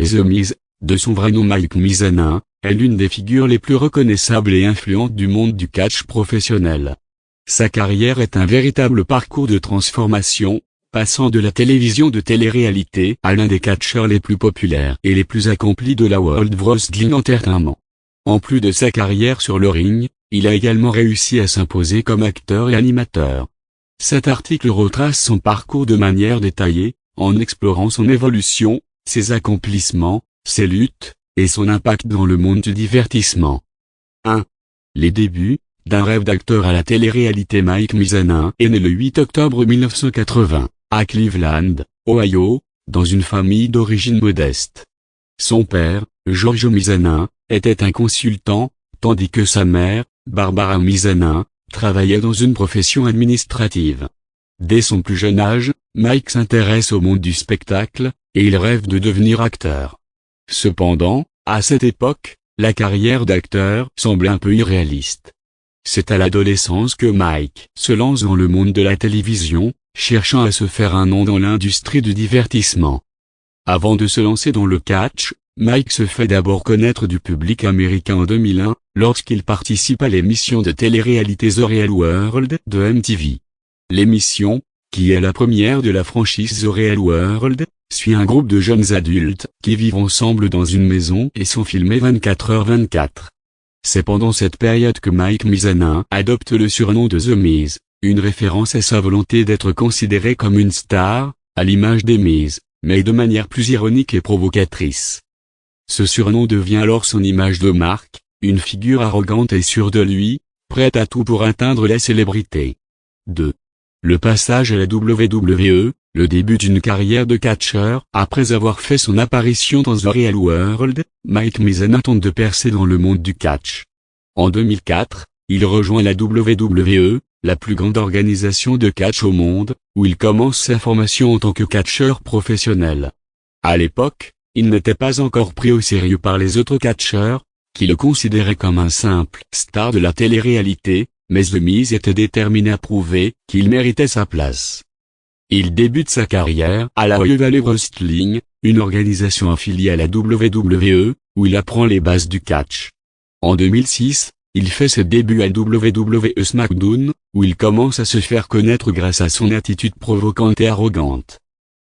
The Miz, de son vrai nom Mike Mizanin, est l'une des figures les plus reconnaissables et influentes du monde du catch professionnel. Sa carrière est un véritable parcours de transformation, passant de la télévision de télé-réalité à l'un des catcheurs les plus populaires et les plus accomplis de la World Wrestling Entertainment. En plus de sa carrière sur le ring, il a également réussi à s'imposer comme acteur et animateur. Cet article retrace son parcours de manière détaillée, en explorant son évolution, ses accomplissements, ses luttes, et son impact dans le monde du divertissement. 1. Les débuts. D'un rêve d'acteur à la télé-réalité, Mike Mizanin est né le 8 octobre 1980, à Cleveland, Ohio, dans une famille d'origine modeste. Son père, George Mizanin, était un consultant, tandis que sa mère, Barbara Mizanin, travaillait dans une profession administrative. Dès son plus jeune âge, Mike s'intéresse au monde du spectacle, et il rêve de devenir acteur. Cependant, à cette époque, la carrière d'acteur semble un peu irréaliste. C'est à l'adolescence que Mike se lance dans le monde de la télévision, cherchant à se faire un nom dans l'industrie du divertissement. Avant de se lancer dans le catch, Mike se fait d'abord connaître du public américain en 2001, lorsqu'il participe à l'émission de télé-réalité The Real World de MTV. L'émission, qui est la première de la franchise The Real World, suit un groupe de jeunes adultes qui vivent ensemble dans une maison et sont filmés 24h24. C'est pendant cette période que Mike Mizanin adopte le surnom de The Miz, une référence à sa volonté d'être considéré comme une star, à l'image des Miz, mais de manière plus ironique et provocatrice. Ce surnom devient alors son image de marque, une figure arrogante et sûre de lui, prête à tout pour atteindre la célébrité. 2. Le passage à la WWE, le début d'une carrière de catcheur. Après avoir fait son apparition dans The Real World, Mike Mizanin tente de percer dans le monde du catch. En 2004, il rejoint la WWE, la plus grande organisation de catch au monde, où il commence sa formation en tant que catcheur professionnel. À l'époque, il n'était pas encore pris au sérieux par les autres catcheurs, qui le considéraient comme un simple star de la télé-réalité, mais The Miz était déterminé à prouver qu'il méritait sa place. Il débute sa carrière à la Ohio Valley Wrestling, une organisation affiliée à la WWE, où il apprend les bases du catch. En 2006, il fait ses débuts à WWE SmackDown, où il commence à se faire connaître grâce à son attitude provocante et arrogante.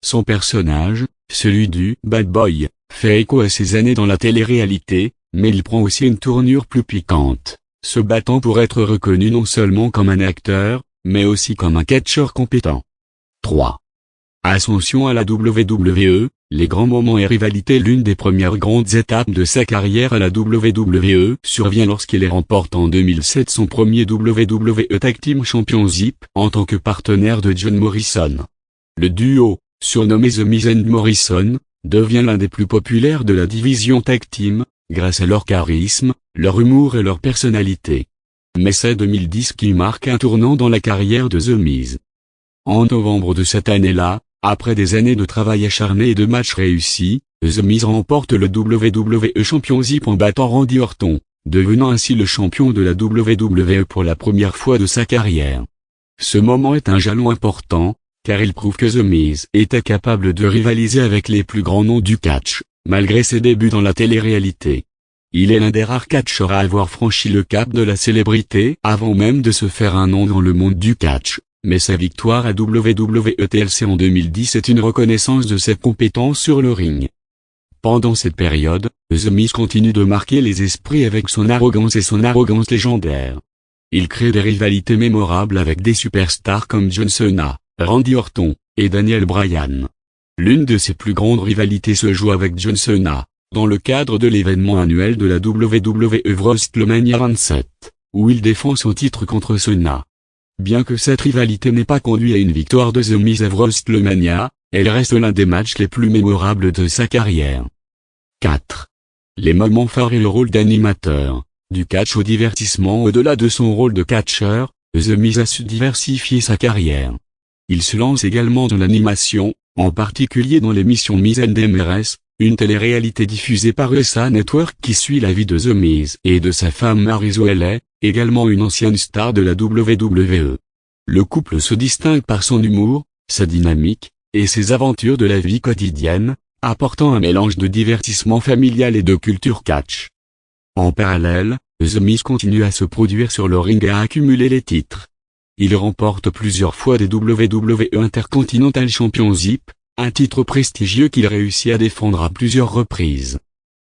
Son personnage, celui du « bad boy », fait écho à ses années dans la télé-réalité, mais il prend aussi une tournure plus piquante, se battant pour être reconnu non seulement comme un acteur, mais aussi comme un catcheur compétent. 3. Ascension à la WWE, les grands moments et rivalités. L'une des premières grandes étapes de sa carrière à la WWE survient lorsqu'il remporte en 2007 son premier WWE Tag Team Championship en tant que partenaire de John Morrison. Le duo, surnommé The Miz and Morrison, devient l'un des plus populaires de la division Tag Team, grâce à leur charisme, leur humour et leur personnalité. Mais c'est 2010 qui marque un tournant dans la carrière de The Miz. En novembre de cette année-là, après des années de travail acharné et de matchs réussis, The Miz remporte le WWE Championship en battant Randy Orton, devenant ainsi le champion de la WWE pour la première fois de sa carrière. Ce moment est un jalon important, car il prouve que The Miz était capable de rivaliser avec les plus grands noms du catch, malgré ses débuts dans la télé-réalité. Il est l'un des rares catcheurs à avoir franchi le cap de la célébrité avant même de se faire un nom dans le monde du catch. Mais sa victoire à WWE-TLC en 2010 est une reconnaissance de ses compétences sur le ring. Pendant cette période, The Miz continue de marquer les esprits avec son arrogance et son arrogance légendaire. Il crée des rivalités mémorables avec des superstars comme John Cena, Randy Orton, et Daniel Bryan. L'une de ses plus grandes rivalités se joue avec John Cena, dans le cadre de l'événement annuel de la WWE WrestleMania 27, où il défend son titre contre Cena. Bien que cette rivalité n'ait pas conduit à une victoire de The Miz à WrestleMania, elle reste l'un des matchs les plus mémorables de sa carrière. 4. Les moments phares et le rôle d'animateur. Du catch au divertissement. Au-delà de son rôle de catcheur, The Miz a su diversifier sa carrière. Il se lance également dans l'animation, en particulier dans l'émission Miz and MRS, une télé-réalité diffusée par USA Network qui suit la vie de The Miz et de sa femme Maryse Ouellet, également une ancienne star de la WWE. Le couple se distingue par son humour, sa dynamique, et ses aventures de la vie quotidienne, apportant un mélange de divertissement familial et de culture catch. En parallèle, The Miz continue à se produire sur le ring et à accumuler les titres. Il remporte plusieurs fois des WWE Intercontinental Championship, un titre prestigieux qu'il réussit à défendre à plusieurs reprises.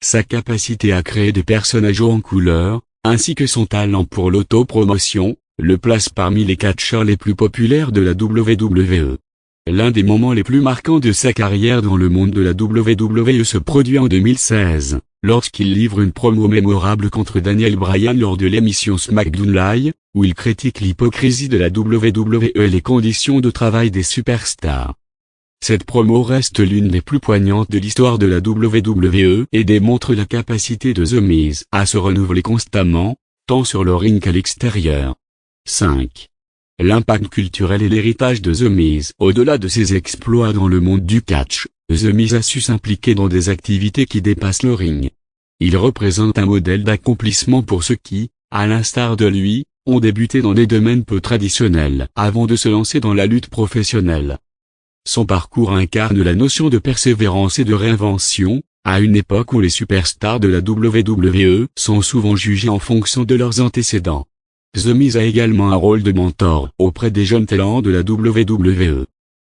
Sa capacité à créer des personnages hauts en couleur, ainsi que son talent pour l'autopromotion, le place parmi les catcheurs les plus populaires de la WWE. L'un des moments les plus marquants de sa carrière dans le monde de la WWE se produit en 2016, lorsqu'il livre une promo mémorable contre Daniel Bryan lors de l'émission SmackDown Live, où il critique l'hypocrisie de la WWE et les conditions de travail des superstars. Cette promo reste l'une des plus poignantes de l'histoire de la WWE et démontre la capacité de The Miz à se renouveler constamment, tant sur le ring qu'à l'extérieur. 5. L'impact culturel et l'héritage de The Miz. Au-delà de ses exploits dans le monde du catch, The Miz a su s'impliquer dans des activités qui dépassent le ring. Il représente un modèle d'accomplissement pour ceux qui, à l'instar de lui, ont débuté dans des domaines peu traditionnels avant de se lancer dans la lutte professionnelle. Son parcours incarne la notion de persévérance et de réinvention, à une époque où les superstars de la WWE sont souvent jugés en fonction de leurs antécédents. The Miz a également un rôle de mentor auprès des jeunes talents de la WWE.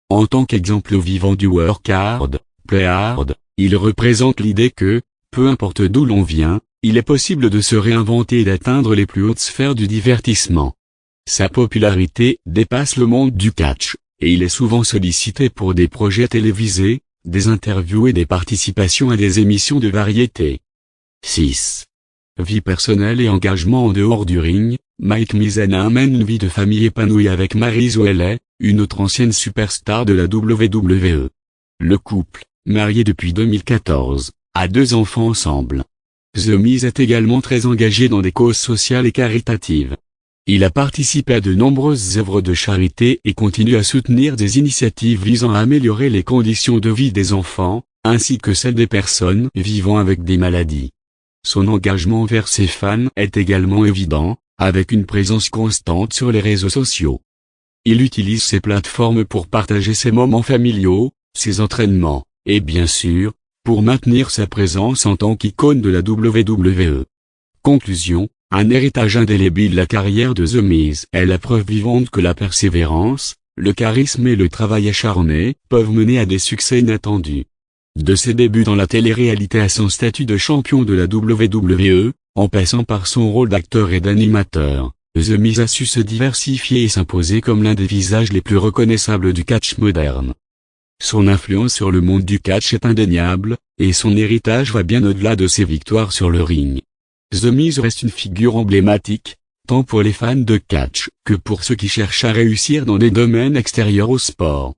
En tant qu'exemple vivant du work hard, play hard, il représente l'idée que, peu importe d'où l'on vient, il est possible de se réinventer et d'atteindre les plus hautes sphères du divertissement. Sa popularité dépasse le monde du catch, et il est souvent sollicité pour des projets télévisés, des interviews et des participations à des émissions de variété. 6. Vie personnelle et engagement en dehors du ring. Mike Mizana mène une vie de famille épanouie avec Maryse Ouellet, une autre ancienne superstar de la WWE. Le couple, marié depuis 2014, a 2 enfants ensemble. The Miz est également très engagé dans des causes sociales et caritatives. Il a participé à de nombreuses œuvres de charité et continue à soutenir des initiatives visant à améliorer les conditions de vie des enfants, ainsi que celles des personnes vivant avec des maladies. Son engagement envers ses fans est également évident, avec une présence constante sur les réseaux sociaux. Il utilise ces plateformes pour partager ses moments familiaux, ses entraînements, et bien sûr, pour maintenir sa présence en tant qu'icône de la WWE. Conclusion, un héritage indélébile de la carrière de The Miz est la preuve vivante que la persévérance, le charisme et le travail acharné peuvent mener à des succès inattendus. De ses débuts dans la télé-réalité à son statut de champion de la WWE, en passant par son rôle d'acteur et d'animateur, The Miz a su se diversifier et s'imposer comme l'un des visages les plus reconnaissables du catch moderne. Son influence sur le monde du catch est indéniable, et son héritage va bien au-delà de ses victoires sur le ring. The Miz reste une figure emblématique, tant pour les fans de catch que pour ceux qui cherchent à réussir dans des domaines extérieurs au sport.